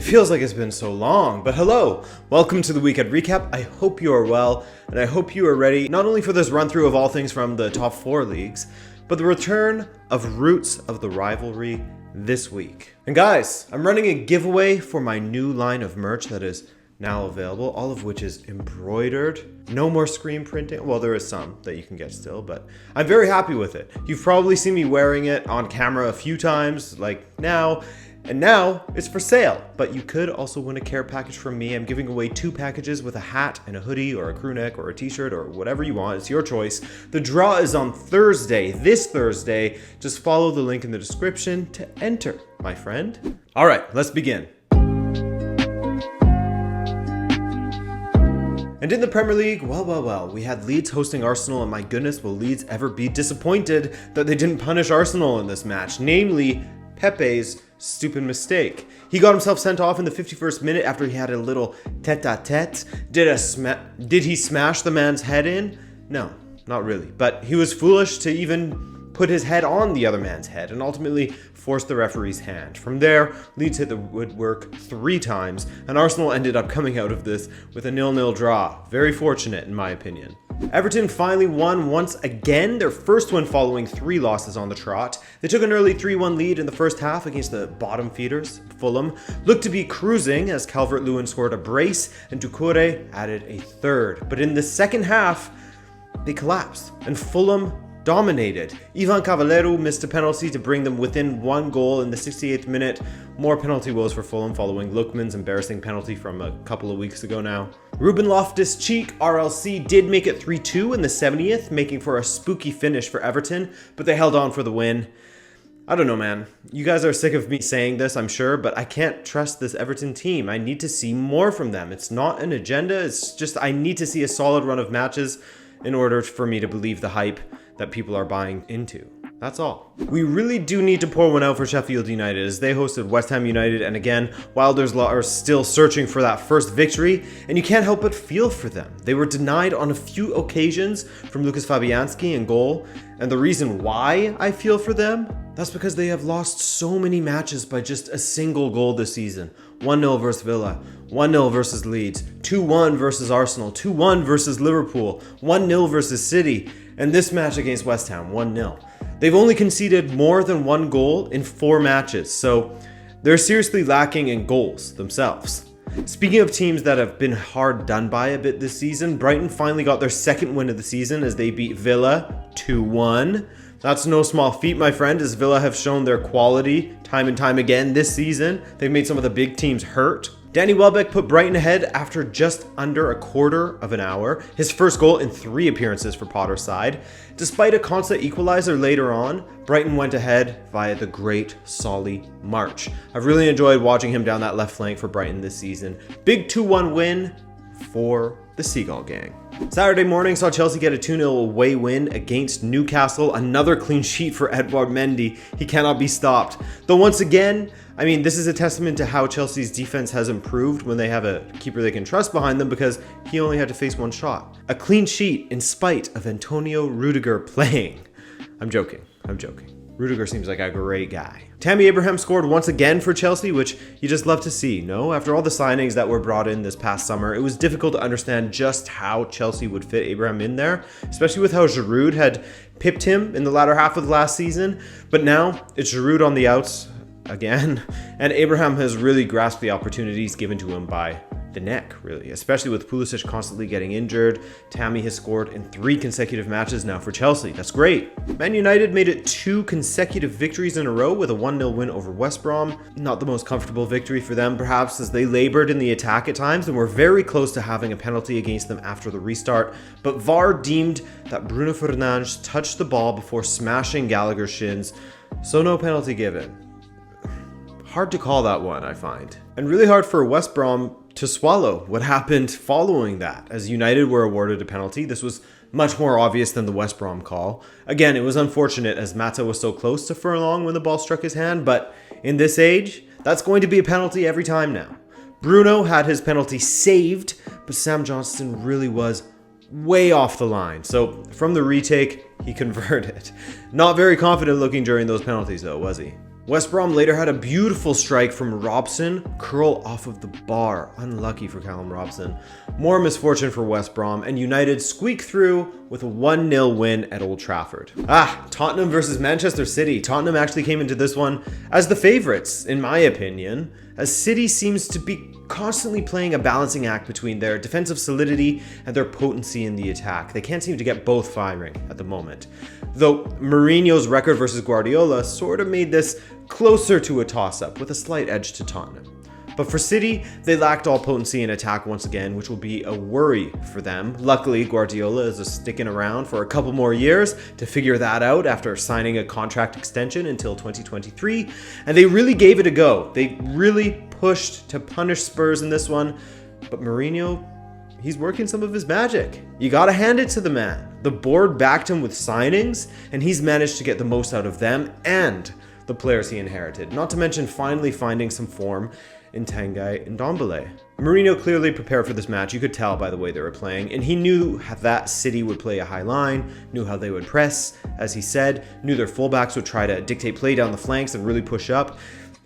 It feels like it's been so long, but hello! Welcome to the Weekend Recap. I hope you are well, and I hope you are ready not only for this run-through of all things from the top 4 leagues, but the return of Roots of the Rivalry this week. And guys, I'm running a giveaway for my new line of merch that is now available, all of which is embroidered. No more screen printing. Well, there is some that you can get still, but I'm very happy with it. You've probably seen me wearing it on camera a few times, like now, and now it's for sale. But you could also win a care package from me. I'm giving away 2 packages with a hat and a hoodie or a crew neck or a t-shirt or whatever you want. It's your choice. The draw is on Thursday, this Thursday. Just follow the link in the description to enter, my friend. All right, let's begin. And in the Premier League, well, we had Leeds hosting Arsenal, and my goodness, will Leeds ever be disappointed that they didn't punish Arsenal in this match, namely Pepe's stupid mistake. He got himself sent off in the 51st minute after he had a little tete-a-tete. Did he smash the man's head in? No, not really, but he was foolish to even put his head on the other man's head and ultimately forced the referee's hand. From there, Leeds hit the woodwork 3 times, and Arsenal ended up coming out of this with a 0-0 draw. Very fortunate, in my opinion. Everton finally won once again, their first win following 3 losses on the trot. They took an early 3-1 lead in the first half against the bottom feeders. Fulham looked to be cruising as Calvert-Lewin scored a brace and Doucouré added a third. But in the second half, they collapsed and Fulham dominated. Ivan Cavaleiro missed a penalty to bring them within 1 goal in the 68th minute. More penalty woes for Fulham following Lookman's embarrassing penalty from a couple of weeks ago now. Ruben Loftus-Cheek, RLC, did make it 3-2 in the 70th, making for a spooky finish for Everton, but they held on for the win. I don't know, man. You guys are sick of me saying this, I'm sure, but I can't trust this Everton team. I need to see more from them. It's not an agenda, it's just I need to see a solid run of matches in order for me to believe the hype that people are buying into. That's all. We really do need to pour one out for Sheffield United as they hosted West Ham United, and again, Wilders are still searching for that first victory, and you can't help but feel for them. They were denied on a few occasions from Lucas Fabianski in goal, and the reason why I feel for them, that's because they have lost so many matches by just a single goal this season. 1-0 versus Villa, 1-0 versus Leeds, 2-1 versus Arsenal, 2-1 versus Liverpool, 1-0 versus City, and this match against West Ham, 1-0. They've only conceded more than 1 goal in 4 matches, so they're seriously lacking in goals themselves. Speaking of teams that have been hard done by a bit this season, Brighton finally got their 2nd win of the season as they beat Villa 2-1. That's no small feat, my friend, as Villa have shown their quality time and time again this season. They've made some of the big teams hurt. Danny Welbeck put Brighton ahead after just under a quarter of an hour, his first goal in 3 appearances for Potter's side. Despite a constant equalizer later on, Brighton went ahead via the great Solly March. I've really enjoyed watching him down that left flank for Brighton this season. Big 2-1 win for the Seagull Gang. Saturday morning saw Chelsea get a 2-0 away win against Newcastle. Another clean sheet for Edouard Mendy. He cannot be stopped. Though once again, I mean, this is a testament to how Chelsea's defense has improved when they have a keeper they can trust behind them because he only had to face 1 shot. A clean sheet in spite of Antonio Rudiger playing. I'm joking. Rudiger seems like a great guy. Tammy Abraham scored once again for Chelsea, which you just love to see, no? After all the signings that were brought in this past summer, it was difficult to understand just how Chelsea would fit Abraham in there, especially with how Giroud had pipped him in the latter half of the last season. But now it's Giroud on the outs again, and Abraham has really grasped the opportunities given to him by the neck, really, especially with Pulisic constantly getting injured. Tammy has scored in 3 consecutive matches now for Chelsea. That's great. Man United made it 2 consecutive victories in a row with a 1-0 win over West Brom. Not the most comfortable victory for them, perhaps, as they labored in the attack at times and were very close to having a penalty against them after the restart. But VAR deemed that Bruno Fernandes touched the ball before smashing Gallagher's shins, so no penalty given. Hard to call that one, I find. And really hard for West Brom to swallow what happened following that, as United were awarded a penalty. This was much more obvious than the West Brom call. Again, it was unfortunate as Mata was so close to Furlong when the ball struck his hand, but in this age, that's going to be a penalty every time now. Bruno had his penalty saved, but Sam Johnston really was way off the line. So from the retake, he converted. Not very confident looking during those penalties though, was he? West Brom later had a beautiful strike from Robson, curl off of the bar. Unlucky for Callum Robson. More misfortune for West Brom, and United squeak through with a 1-0 win at Old Trafford. Tottenham versus Manchester City. Tottenham actually came into this one as the favorites, in my opinion, as City seems to be constantly playing a balancing act between their defensive solidity and their potency in the attack. They can't seem to get both firing at the moment. Though Mourinho's record versus Guardiola sort of made this closer to a toss-up with a slight edge to Tottenham. But for City, they lacked all potency in attack once again, which will be a worry for them. Luckily, Guardiola is sticking around for a couple more years to figure that out after signing a contract extension until 2023, and they really gave it a go. They really pushed to punish Spurs in this one, but Mourinho, he's working some of his magic. You gotta hand it to the man. The board backed him with signings, and he's managed to get the most out of them and the players he inherited, not to mention finally finding some form in Tanguy and Ndombele. Mourinho clearly prepared for this match. You could tell by the way they were playing, and he knew that City would play a high line, knew how they would press, as he said, knew their fullbacks would try to dictate play down the flanks and really push up.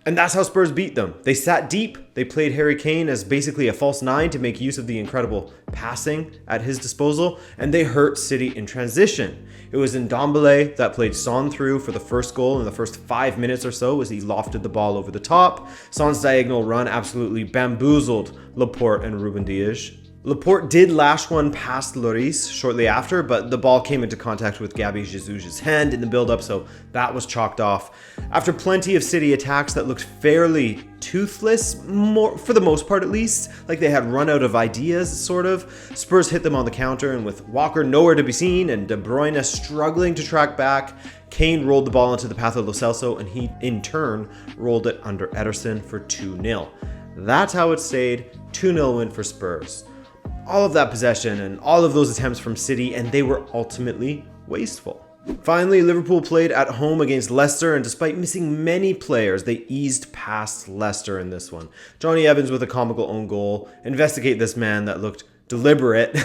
And that's how Spurs beat them. They sat deep, they played Harry Kane as basically a false nine to make use of the incredible passing at his disposal, and they hurt City in transition. It was Ndombele that played Son through for the first goal in the first 5 minutes or so as he lofted the ball over the top. Son's diagonal run absolutely bamboozled Laporte and Ruben Dias. Laporte did lash one past Lloris shortly after, but the ball came into contact with Gabby Jesus' hand in the build-up, so that was chalked off. After plenty of City attacks that looked fairly toothless, for the most part at least, like they had run out of ideas, sort of, Spurs hit them on the counter, and with Walker nowhere to be seen and De Bruyne struggling to track back, Kane rolled the ball into the path of Lo Celso, and he, in turn, rolled it under Ederson for 2-0. That's how it stayed, 2-0 win for Spurs. All of that possession and all of those attempts from City, and they were ultimately wasteful. Finally, Liverpool played at home against Leicester, and despite missing many players, they eased past Leicester in this one. Johnny Evans with a comical own goal. Investigate this man that looked deliberate.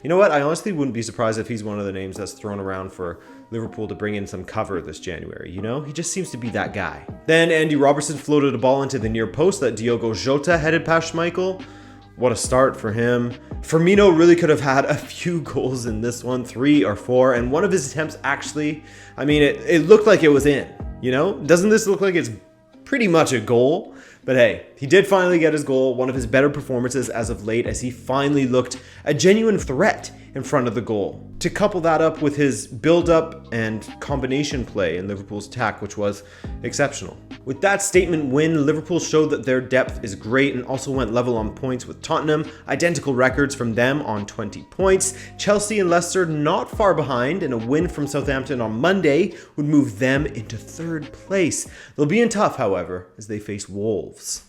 You know what? I honestly wouldn't be surprised if he's one of the names that's thrown around for Liverpool to bring in some cover this January, you know? He just seems to be that guy. Then Andy Robertson floated a ball into the near post that Diogo Jota headed past Schmeichel. What a start for him. Firmino really could have had a few goals in this one, 3 or 4, and one of his attempts actually, I mean, it looked like it was in, you know? Doesn't this look like it's pretty much a goal? But hey, he did finally get his goal, one of his better performances as of late, as he finally looked a genuine threat in front of the goal. To couple that up with his build-up and combination play in Liverpool's attack, which was exceptional. With that statement win, Liverpool showed that their depth is great and also went level on points with Tottenham, identical records from them on 20 points. Chelsea and Leicester not far behind, and a win from Southampton on Monday would move them into 3rd place. They'll be in tough, however, as they face Wolves.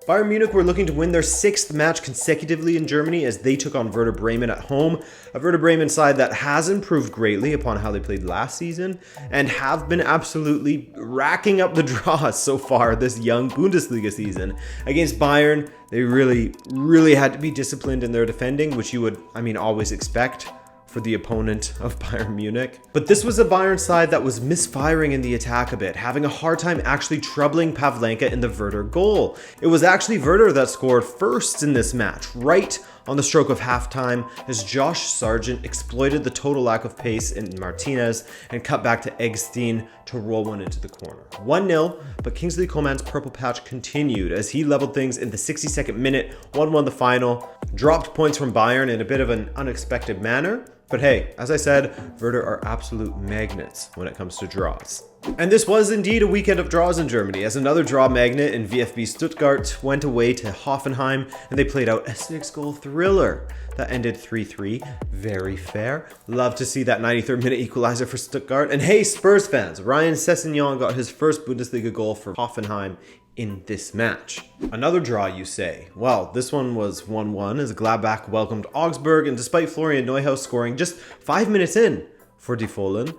Bayern Munich were looking to win their 6th match consecutively in Germany as they took on Werder Bremen at home. A Werder Bremen side that has improved greatly upon how they played last season and have been absolutely racking up the draws so far this young Bundesliga season. Against Bayern, they really had to be disciplined in their defending, which you would, always expect for the opponent of Bayern Munich. But this was a Bayern side that was misfiring in the attack a bit, having a hard time actually troubling Pavlenka in the Werder goal. It was actually Werder that scored first in this match, right on the stroke of halftime, as Josh Sargent exploited the total lack of pace in Martinez and cut back to Eggstein to roll one into the corner. 1-0, but Kingsley Coman's purple patch continued as he leveled things in the 62nd minute, 1-1 the final, dropped points from Bayern in a bit of an unexpected manner. But hey, as I said, Werder are absolute magnets when it comes to draws. And this was indeed a weekend of draws in Germany, as another draw magnet in VfB Stuttgart went away to Hoffenheim, and they played out a 6-goal thriller that ended 3-3. Very fair. Love to see that 93rd minute equalizer for Stuttgart. And hey, Spurs fans, Ryan Sessegnon got his first Bundesliga goal for Hoffenheim in this match. Another draw, you say? Well, this one was 1-1 as Gladbach welcomed Augsburg, and despite Florian Neuhaus scoring just 5 minutes in for Die Fohlen,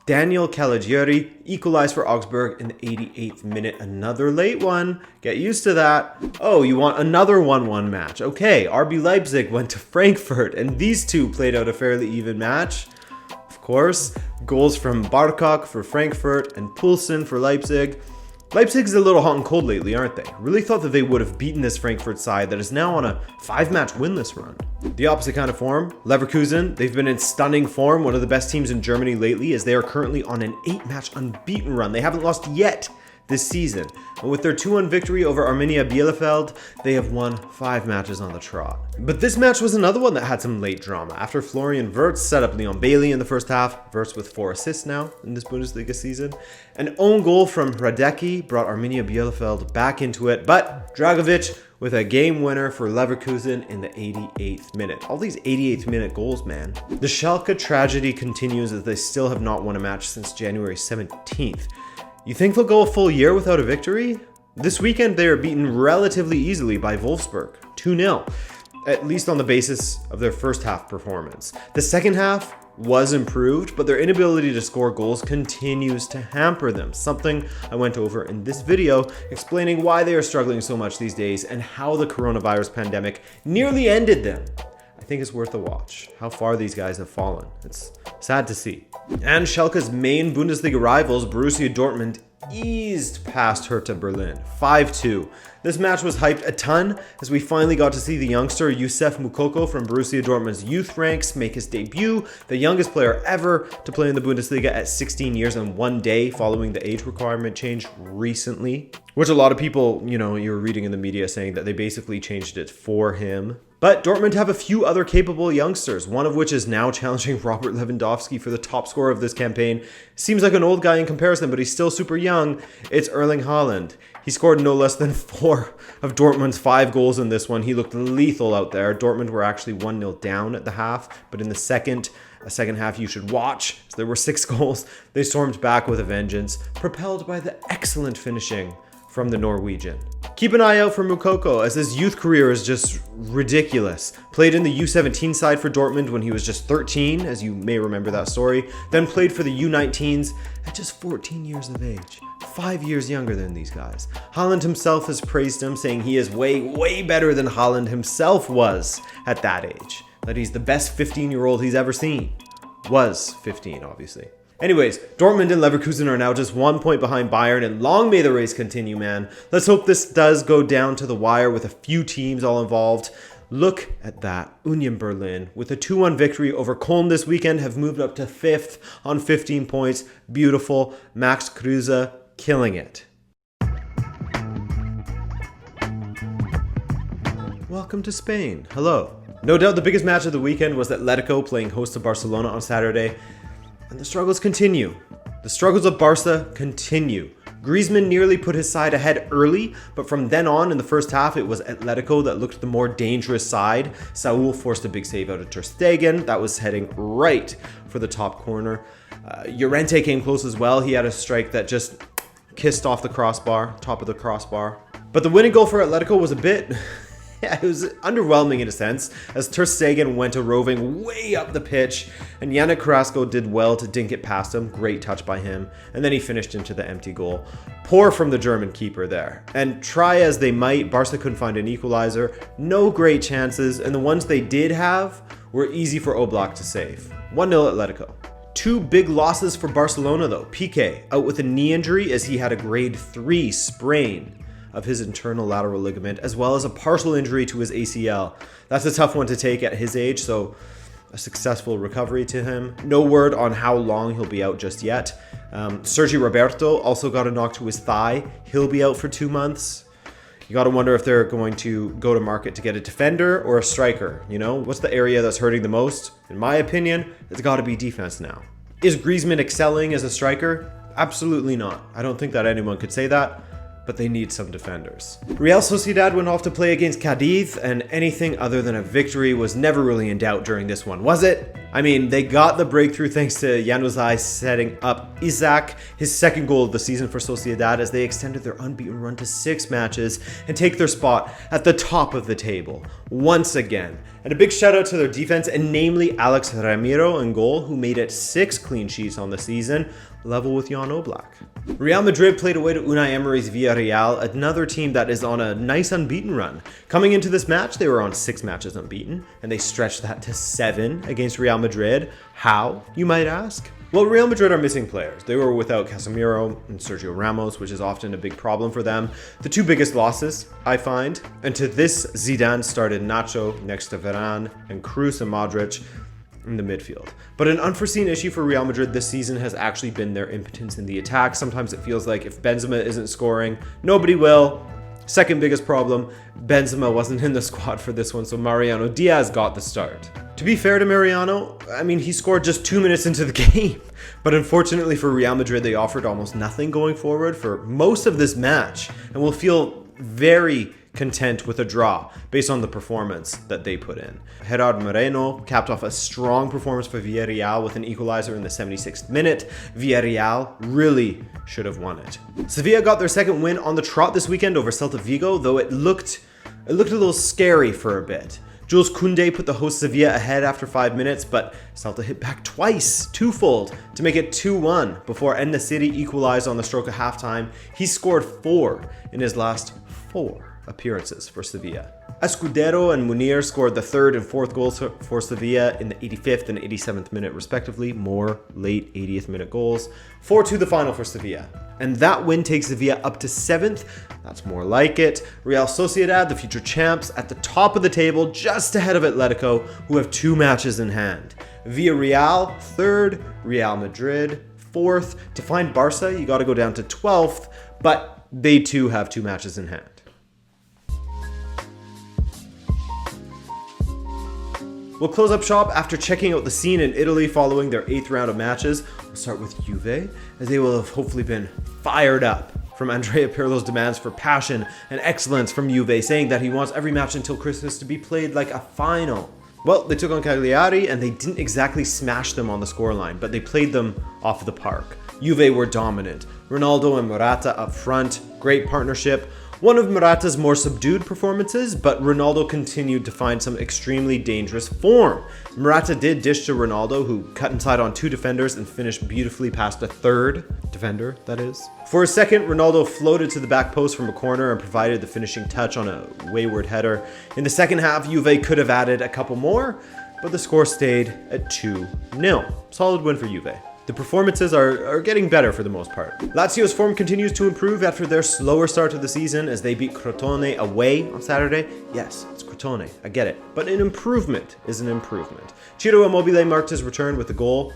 Daniel Caligiuri equalized for Augsburg in the 88th minute. Another late one. Get used to that. Oh, you want another 1-1 match? Okay, RB Leipzig went to Frankfurt, and these two played out a fairly even match. Of Of course, goals from Barkok for Frankfurt and Poulsen for Leipzig. Leipzig's a little hot and cold lately, aren't they? Really thought that they would have beaten this Frankfurt side that is now on a 5-match winless run. The opposite kind of form, Leverkusen, they've been in stunning form, one of the best teams in Germany lately, as they are currently on an 8-match unbeaten run. They haven't lost yet this season. And with their 2-1 victory over Arminia Bielefeld, they have won 5 matches on the trot. But this match was another one that had some late drama. After Florian Wirtz set up Leon Bailey in the first half, Wirtz with 4 assists now in this Bundesliga season, an own goal from Hradecki brought Arminia Bielefeld back into it, but Dragovic with a game winner for Leverkusen in the 88th minute. All these 88th minute goals, man. The Schalke tragedy continues as they still have not won a match since January 17th. You think they'll go a full year without a victory? This weekend they are beaten relatively easily by Wolfsburg, 2-0, at least on the basis of their first half performance. The second half was improved, but their inability to score goals continues to hamper them, something I went over in this video explaining why they are struggling so much these days and how the coronavirus pandemic nearly ended them. I think it's worth a watch, how far these guys have fallen. It's sad to see. And Schalke's main Bundesliga rivals, Borussia Dortmund, eased past Hertha Berlin, 5-2. This match was hyped a ton as we finally got to see the youngster Youssef Moukoko from Borussia Dortmund's youth ranks make his debut, the youngest player ever to play in the Bundesliga at 16 years and 1 day following the age requirement change recently, which a lot of people, you were reading in the media saying that they basically changed it for him. But Dortmund have a few other capable youngsters, one of which is now challenging Robert Lewandowski for the top scorer of this campaign. Seems like an old guy in comparison, but he's still super young. It's Erling Haaland. He scored no less than 4 of Dortmund's 5 goals in this one. He looked lethal out there. Dortmund were actually 1-0 down at the half, but in the second half you should watch. So there were 6 goals. They stormed back with a vengeance, propelled by the excellent finishing from the Norwegian. Keep an eye out for Moukoko, as his youth career is just ridiculous. Played in the U17 side for Dortmund when he was just 13, as you may remember that story. Then played for the U19s at just 14 years of age. 5 years younger than these guys. Haaland himself has praised him, saying he is way, way better than Haaland himself was at that age. That he's the best 15-year-old he's ever seen. Was 15, obviously. Anyways, Dortmund and Leverkusen are now just 1 point behind Bayern, and long may the race continue, man. Let's hope this does go down to the wire with a few teams all involved. Look at that. Union Berlin, with a 2-1 victory over Köln this weekend, have moved up to 5th on 15 points. Beautiful. Max Kruse killing it. Welcome to Spain. Hello. No doubt the biggest match of the weekend was Atletico playing host to Barcelona on Saturday. And the struggles continue. The struggles of Barca continue. Griezmann nearly put his side ahead early, but from then on in the first half, it was Atletico that looked the more dangerous side. Saúl forced a big save out of Ter Stegen. That was heading right for the top corner. Llorente came close as well. He had a strike that just kissed off the crossbar, top of the crossbar. But the winning goal for Atletico was a bit... Yeah, it was underwhelming in a sense, as Ter Stegen went a roving way up the pitch, and Yannick Carrasco did well to dink it past him. Great touch by him, and then he finished into the empty goal. Poor from the German keeper there. And try as they might, Barca couldn't find an equalizer. No great chances, and the ones they did have were easy for Oblak to save. 1-0 Atletico. 2 big losses for Barcelona though. Piqué out with a knee injury as he had a grade 3 sprain of his internal lateral ligament, as well as a partial injury to his ACL. That's a tough one to take at his age, so a successful recovery to him. No word on how long he'll be out just yet. Sergi Roberto also got a knock to his thigh. He'll be out for 2 months. You got to wonder if they're going to go to market to get a defender or a striker. What's the area that's hurting the most? In my opinion, it's got to be defense now. Is Griezmann excelling as a striker? Absolutely not. I don't think that anyone could say that. But they need some defenders. Real Sociedad went off to play against Cadiz, and anything other than a victory was never really in doubt during this one, was it? I mean, they got the breakthrough thanks to Januzaj setting up Isaac, his second goal of the season for Sociedad, as they extended their unbeaten run to 6 matches and take their spot at the top of the table once again. And a big shout out to their defense, and namely Alex Ramiro in goal, who made it 6 clean sheets on the season. level with Jan Oblak. Real Madrid played away to Unai Emery's Villarreal, another team that is on a nice unbeaten run. Coming into this match, they were on 6 matches unbeaten, and they stretched that to 7 against Real Madrid. How, you might ask? Well, Real Madrid are missing players. They were without Casemiro and Sergio Ramos, which is often a big problem for them. The 2 biggest losses, I find. And to this, Zidane started Nacho next to Varane and Kroos and Modric in the midfield. But an unforeseen issue for Real Madrid this season has actually been their impotence in the attack. Sometimes it feels like if Benzema isn't scoring, nobody will. Second biggest problem, Benzema wasn't in the squad for this one, so Mariano Diaz got the start. To be fair to Mariano, I mean, he scored just 2 minutes into the game. But unfortunately for Real Madrid, they offered almost nothing going forward for most of this match, and will feel very content with a draw based on the performance that they put in. Gerard Moreno capped off a strong performance for Villarreal with an equalizer in the 76th minute. Villarreal really should have won it. Sevilla got their second win on the trot this weekend over Celta Vigo, though it looked a little scary for a bit. Jules Koundé put the host Sevilla ahead after 5 minutes, but Celta hit back twice, twofold, to make it 2-1 before En Nesyri equalized on the stroke of halftime. He scored 4 in his last 4 appearances for Sevilla. Escudero and Munir scored the 3rd and 4th goals for Sevilla in the 85th and 87th minute respectively, more late 80th minute goals. 4-2 the final for Sevilla. And that win takes Sevilla up to 7th. That's more like it. Real Sociedad, the future champs, at the top of the table, just ahead of Atletico, who have 2 matches in hand. Villarreal, 3rd, Real Madrid, 4th. To find Barca, you gotta go down to 12th, but they too have 2 matches in hand. We'll close up shop after checking out the scene in Italy following their 8th round of matches. We'll start with Juve, as they will have hopefully been fired up from Andrea Pirlo's demands for passion and excellence from Juve, saying that he wants every match until Christmas to be played like a final. Well, they took on Cagliari and they didn't exactly smash them on the scoreline, but they played them off the park. Juve were dominant. Ronaldo and Morata up front, great partnership. One of Morata's more subdued performances, but Ronaldo continued to find some extremely dangerous form. Morata did dish to Ronaldo, who cut inside on 2 defenders and finished beautifully past a 3rd defender, that is. For a second, Ronaldo floated to the back post from a corner and provided the finishing touch on a wayward header. In the second half, Juve could have added a couple more, but the score stayed at 2-0. Solid win for Juve. The performances are getting better for the most part. Lazio's form continues to improve after their slower start to the season as they beat Crotone away on Saturday. Yes, it's Crotone, I get it. But an improvement is an improvement. Ciro Immobile marked his return with a goal.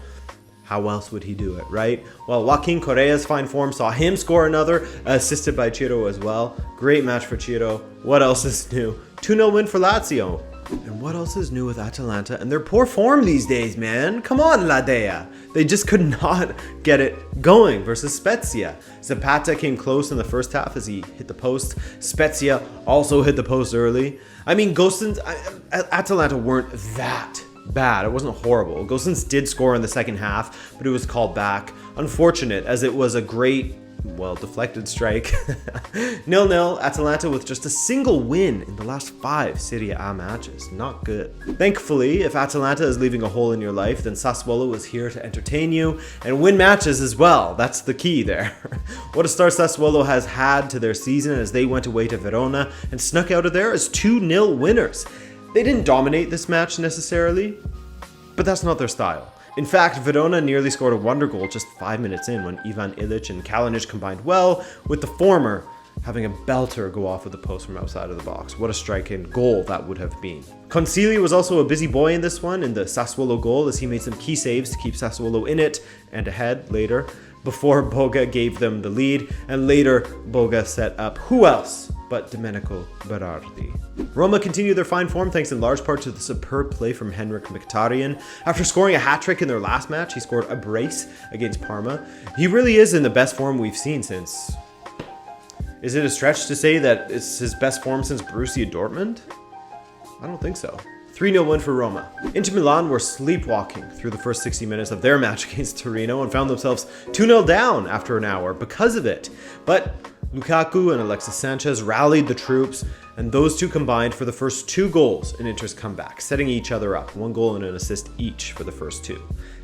How else would he do it, right? Well, Joaquin Correa's fine form saw him score another, assisted by Ciro as well. Great match for Ciro. What else is new? 2-0 win for Lazio. And what else is new with Atalanta and their poor form these days, man? Come on, La Dea. They just could not get it going versus Spezia. Zapata came close in the first half as he hit the post. Spezia also hit the post early. I mean, Atalanta weren't that bad. It wasn't horrible. Gosens did score in the second half, but it was called back. Unfortunate, as it was a great, deflected strike. 0-0, Atalanta with just a single win in the last 5 Serie A matches. Not good. Thankfully, if Atalanta is leaving a hole in your life, then Sassuolo is here to entertain you and win matches as well. That's the key there. What a start Sassuolo has had to their season as they went away to Verona and snuck out of there as 2-0 winners. They didn't dominate this match necessarily, but that's not their style. In fact, Verona nearly scored a wonder goal just 5 minutes in when Ivan Ilic and Kalinic combined well, with the former having a belter go off of the post from outside of the box. What a striking goal that would have been. Consigli was also a busy boy in this one in the Sassuolo goal as he made some key saves to keep Sassuolo in it and ahead later, before Boga gave them the lead, and later Boga set up who else but Domenico Berardi. Roma continued their fine form thanks in large part to the superb play from Henrik Mkhitaryan. After scoring a hat-trick in their last match, he scored a brace against Parma. He really is in the best form we've seen since... Is it a stretch to say that it's his best form since Borussia Dortmund? I don't think so. 3-0 win for Roma. Inter Milan were sleepwalking through the first 60 minutes of their match against Torino and found themselves 2-0 down after an hour because of it. But Lukaku and Alexis Sanchez rallied the troops, and those two combined for the first 2 goals in Inter's comeback, setting each other up, 1 goal and an assist each for the first 2.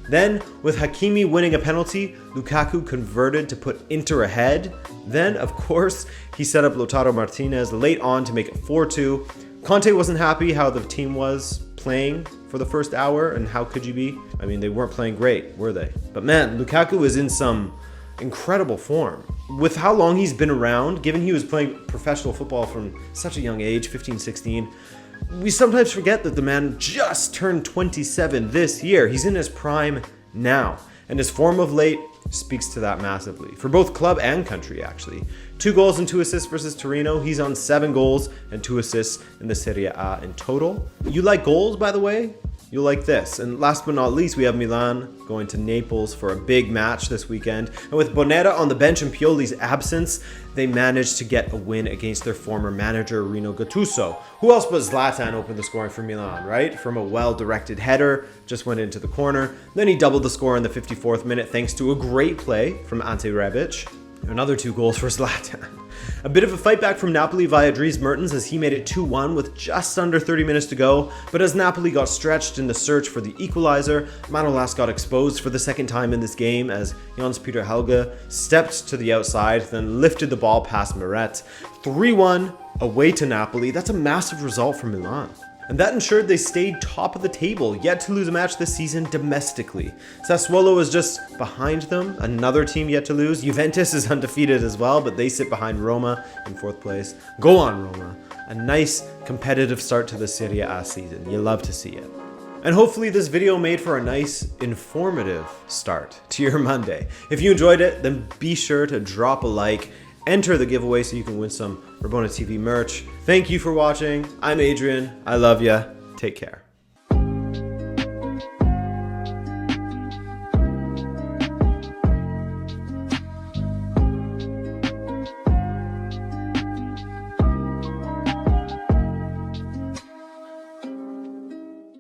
Then, with Hakimi winning a penalty, Lukaku converted to put Inter ahead. Then, of course, he set up Lautaro Martinez late on to make it 4-2. Conte wasn't happy how the team was playing for the first hour, and how could you be? I mean, they weren't playing great, were they? But man, Lukaku is in some incredible form. With how long he's been around, given he was playing professional football from such a young age, 15, 16, we sometimes forget that the man just turned 27 this year. He's in his prime now, and his form of late speaks to that massively. For both club and country, actually. 2 goals and 2 assists versus Torino. He's on 7 goals and 2 assists in the Serie A in total. You like goals, by the way? You'll like this. And last but not least, we have Milan going to Naples for a big match this weekend. And with Bonetta on the bench and Pioli's absence, they managed to get a win against their former manager, Rino Gattuso. Who else but Zlatan opened the scoring for Milan, right? From a well-directed header, just went into the corner. Then he doubled the score in the 54th minute thanks to a great play from Ante Rebic. Another 2 goals for Zlatan. A bit of a fight back from Napoli via Dries Mertens as he made it 2-1 with just under 30 minutes to go, but as Napoli got stretched in the search for the equalizer, Manolas got exposed for the second time in this game as Jens-Peter Helge stepped to the outside, then lifted the ball past Meret. 3-1 away to Napoli. That's a massive result for Milan. And that ensured they stayed top of the table, yet to lose a match this season domestically. Sassuolo is just behind them, another team yet to lose. Juventus is undefeated as well, but they sit behind Roma in 4th place. Go on, Roma. A nice competitive start to the Serie A season. You love to see it. And hopefully this video made for a nice, informative start to your Monday. If you enjoyed it, then be sure to drop a like, enter the giveaway so you can win some Rabona TV merch. Thank you for watching. I'm Adrian. I love ya. Take care.